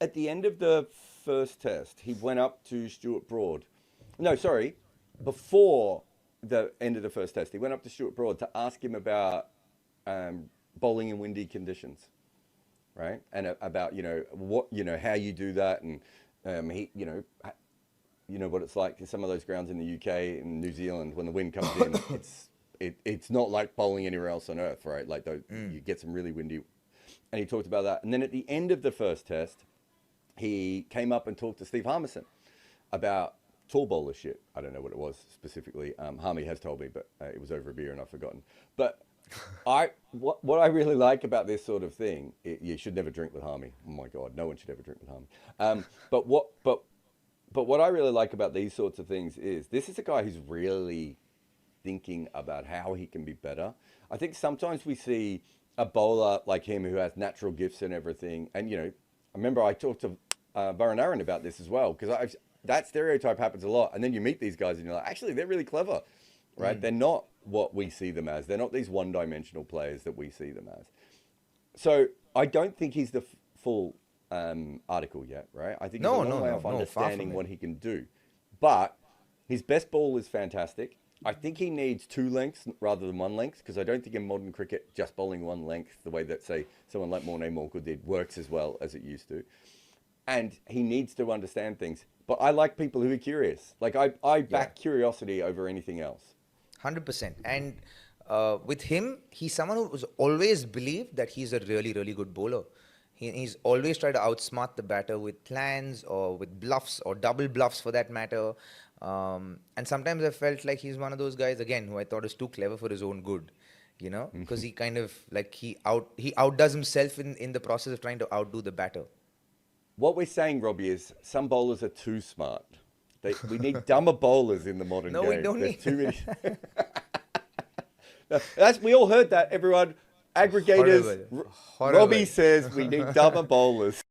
at the end of the first test, he went up to Stuart Broad. No, sorry, before the end of the first test, he went up to Stuart Broad to ask him about bowling in windy conditions, right? And about what how you do that, and he what it's like in some of those grounds in the UK and New Zealand when the wind comes in. It's not like bowling anywhere else on earth, right? Like you get some really windy, and he talked about that. And then at the end of the first test, he came up and talked to Steve Harmison about tall bowler shit. I don't know what it was specifically. Harmy has told me, but it was over a beer and I've forgotten. But what I really like about this sort of thing, you should never drink with Harmy. Oh my God, no one should ever drink with Harmy. But what I really like about these sorts of things is this is a guy who's really thinking about how he can be better. I think sometimes we see a bowler like him who has natural gifts and everything. And, I remember I talked to Varun Aaron about this as well, because that stereotype happens a lot. And then you meet these guys and you're like, actually, they're really clever, right? They're not what we see them as. They're not these one-dimensional players that we see them as. So I don't think he's the full article yet, right? I think he's a long way off understanding what he can do. But his best ball is fantastic. I think he needs 2 lengths rather than 1 length, because I don't think in modern cricket just bowling 1 length, the way that, say, someone like Morne Morkel did, works as well as it used to. And he needs to understand things. But I like people who are curious. Like, I back curiosity over anything else. 100%. And with him, he's someone who's always believed that he's a really, really good bowler. He's always tried to outsmart the batter with plans or with bluffs or double bluffs for that matter. And sometimes I felt like he's one of those guys, again, who I thought is too clever for his own good, because he kind of like he outdoes himself in the process of trying to outdo the batter. What we're saying, Robbie, is some bowlers are too smart. We need dumber bowlers in the modern game. No, we don't need too many. We all heard that, everyone. Aggregators. Horrible. Robbie says we need dumber bowlers.